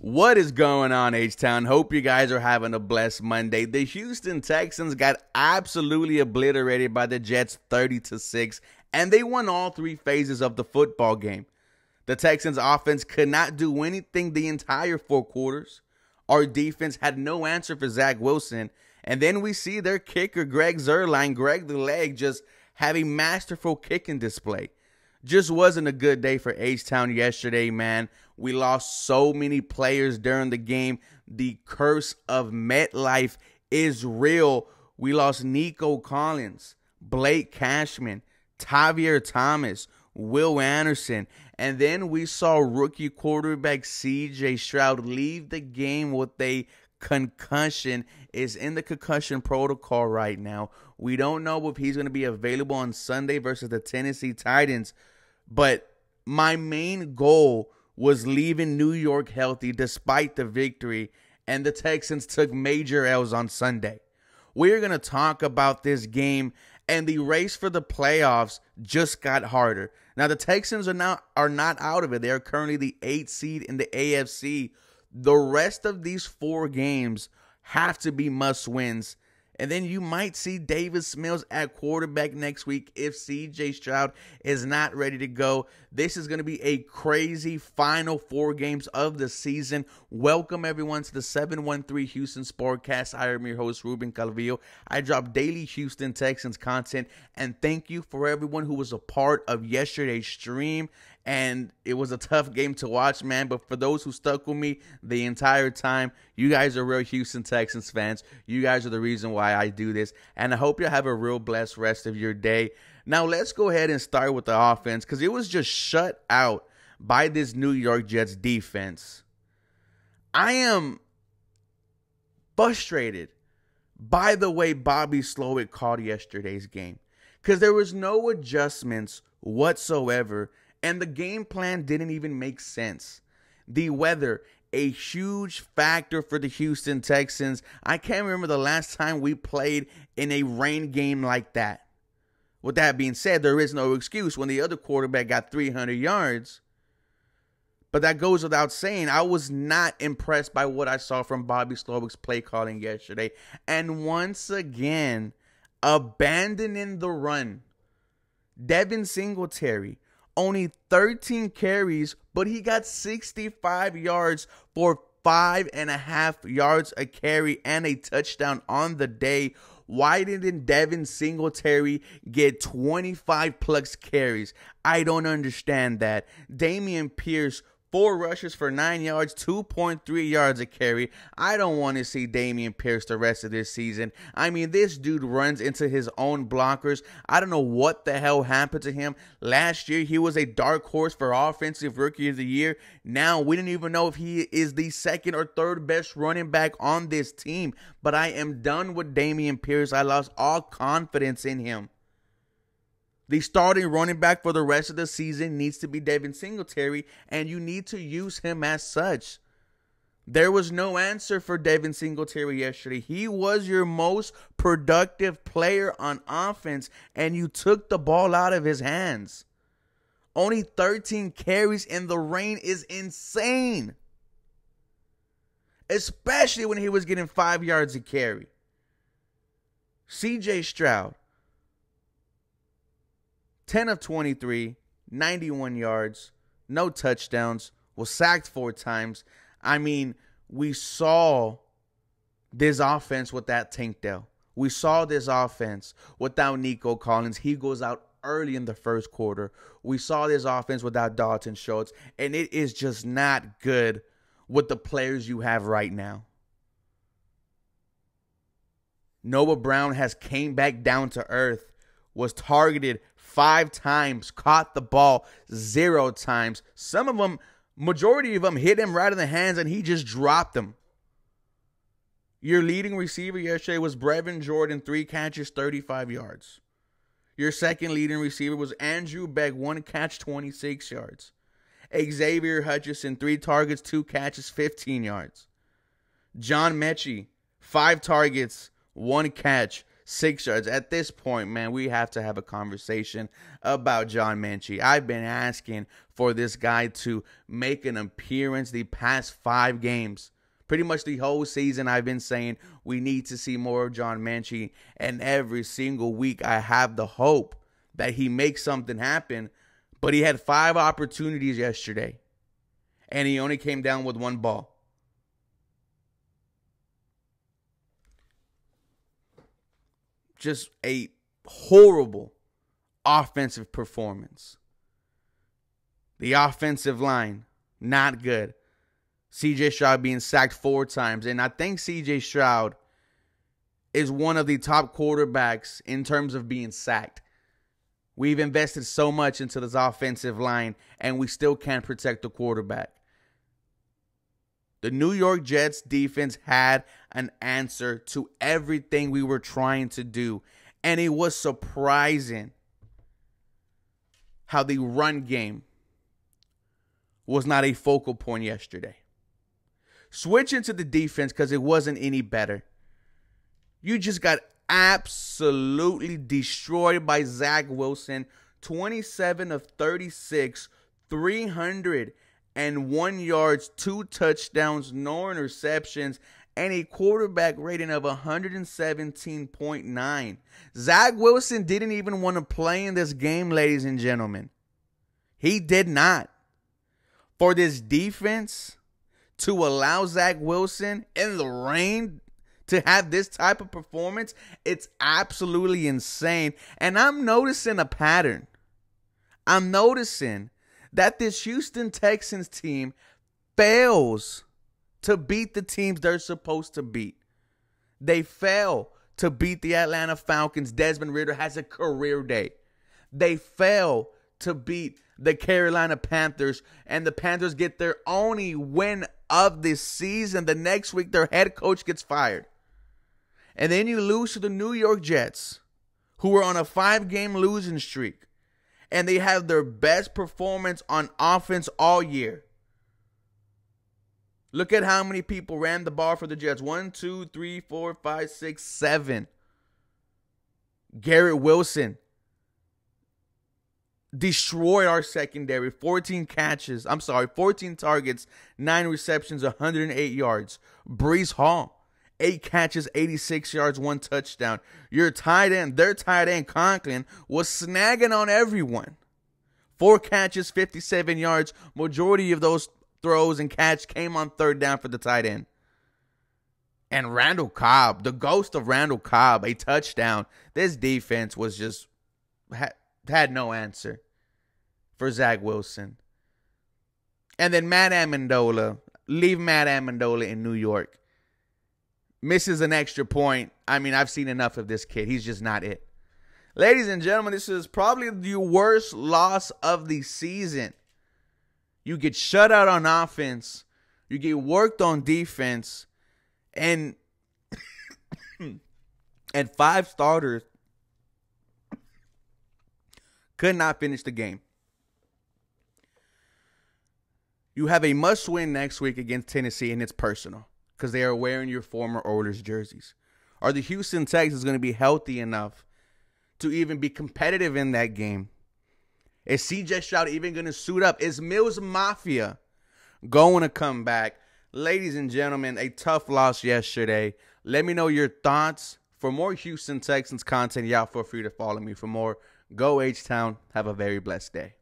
What is going on, H-Town? Hope you guys are having a blessed Monday. The Houston Texans got absolutely obliterated by the Jets 30-6, and they won all three phases of the football game. The Texans offense could not do anything the entire four quarters. Our defense had no answer for Zach Wilson. And then we see their kicker, Greg the Leg, just have a masterful kicking display. Just wasn't a good day for H-Town yesterday, man. We lost so many players during the game. The curse of MetLife is real. We lost Nico Collins, Blake Cashman, Tavier Thomas, Will Anderson. And then we saw rookie quarterback CJ Stroud leave the game with a concussion. Is in the concussion protocol right now. We don't know if he's going to be available on Sunday versus the Tennessee Titans. But my main goal was leaving New York healthy despite the victory, and the Texans took major L's on Sunday. We're going to talk about this game, and the race for the playoffs just got harder. Now, the Texans are not out of it. They are currently the 8th seed in the AFC. The rest of these four games have to be must-wins. And then you might see Davis Mills at quarterback next week if CJ Stroud is not ready to go. This is going to be a crazy final four games of the season. Welcome, everyone, to the 713 Houston Sportcast. I am your host, Ruben Calvillo. I drop daily Houston Texans content. And thank you for everyone who was a part of yesterday's stream. And it was a tough game to watch, man. But for those who stuck with me the entire time, you guys are real Houston Texans fans. You guys are the reason why I do this. And I hope you have a real blessed rest of your day. Now, let's go ahead and start with the offense, because it was just shut out by this New York Jets defense. I am frustrated by the way Bobby Slowick called yesterday's game, because there was no adjustments whatsoever. And the game plan didn't even make sense. The weather, a huge factor for the Houston Texans. I can't remember the last time we played in a rain game like that. With that being said, there is no excuse when the other quarterback got 300 yards. But that goes without saying. I was not impressed by what I saw from Bobby Slowick's play calling yesterday. And once again, abandoning the run. Devin Singletary, only 13 carries, but he got 65 yards for 5.5 yards a carry and a touchdown on the day. Why didn't Devin Singletary get 25 plus carries? I don't understand that. Dameon Pierce, 4 rushes for 9 yards, 2.3 yards a carry. I don't want to see Dameon Pierce the rest of this season. I mean, this dude runs into his own blockers. I don't know what the hell happened to him. Last year, he was a dark horse for Offensive Rookie of the Year. Now, we don't even know if he is the second or third best running back on this team. But I am done with Dameon Pierce. I lost all confidence in him. The starting running back for the rest of the season needs to be Devin Singletary, and you need to use him as such. There was no answer for Devin Singletary yesterday. He was your most productive player on offense, and you took the ball out of his hands. Only 13 carries in the rain is insane, especially when he was getting 5 yards a carry. CJ Stroud, 10 of 23, 91 yards, no touchdowns, was sacked 4 times. I mean, we saw this offense without Tank Dell. We saw this offense without Nico Collins. He goes out early in the first quarter. We saw this offense without Dalton Schultz, and it is just not good with the players you have right now. Noah Brown has came back down to earth, was targeted 5 times, caught the ball 0 times. Some of them, majority of them, hit him right in the hands and he just dropped them. Your leading receiver yesterday was Brevin Jordan, 3 catches, 35 yards. Your second leading receiver was Andrew Beck, 1 catch, 26 yards. Xavier Hutchinson, 3 targets, 2 catches, 15 yards. John Mechie, 5 targets, 1 catch, 6 yards. At this point, man, we have to have a conversation about John Mechie. I've been asking for this guy to make an appearance the past 5 games. Pretty much the whole season I've been saying we need to see more of John Mechie, and every single week I have the hope that he makes something happen, but he had 5 opportunities yesterday, and he only came down with 1 ball. Just a horrible offensive performance. The offensive line, not good. C.J. Stroud being sacked 4 times. And I think C.J. Stroud is one of the top quarterbacks in terms of being sacked. We've invested so much into this offensive line, and we still can't protect the quarterback. The New York Jets defense had an answer to everything we were trying to do. And it was surprising how the run game was not a focal point yesterday. Switching to the defense because it wasn't any better. You just got absolutely destroyed by Zach Wilson. 27 of 36, 301 yards, 2 touchdowns, no interceptions, and a quarterback rating of 117.9. Zach Wilson didn't even want to play in this game, ladies and gentlemen. He did not. For this defense to allow Zach Wilson in the rain to have this type of performance, it's absolutely insane. And I'm noticing a pattern. I'm noticing that this Houston Texans team fails to beat the teams they're supposed to beat. They fail to beat the Atlanta Falcons. Desmond Ridder has a career day. They fail to beat the Carolina Panthers, and the Panthers get their only win of this season. The next week, their head coach gets fired. And then you lose to the New York Jets, who are on a 5-game losing streak, and they have their best performance on offense all year. Look at how many people ran the ball for the Jets. 1, 2, 3, 4, 5, 6, 7. Garrett Wilson destroyed our secondary. 14 targets, 9 receptions, 108 yards. Breece Hall, 8 catches, 86 yards, 1 touchdown. Their tight end, Conklin, was snagging on everyone. 4 catches, 57 yards. Majority of those throws and catch came on 3rd down for the tight end. And Randall Cobb, the ghost of Randall Cobb, a touchdown. This defense was just had no answer for Zach Wilson. And then Matt Amendola, leave Matt Amendola in New York. Misses an extra point. I mean, I've seen enough of this kid. He's just not it. Ladies and gentlemen, this is probably the worst loss of the season. You get shut out on offense. You get worked on defense. And 5 starters could not finish the game. You have a must-win next week against Tennessee, and it's personal because they are wearing your former Oilers jerseys. Are the Houston Texans going to be healthy enough to even be competitive in that game? Is C.J. Stroud even going to suit up? Is Mills Mafia going to come back? Ladies and gentlemen, a tough loss yesterday. Let me know your thoughts. For more Houston Texans content, y'all feel free to follow me. For more, go H-Town. Have a very blessed day.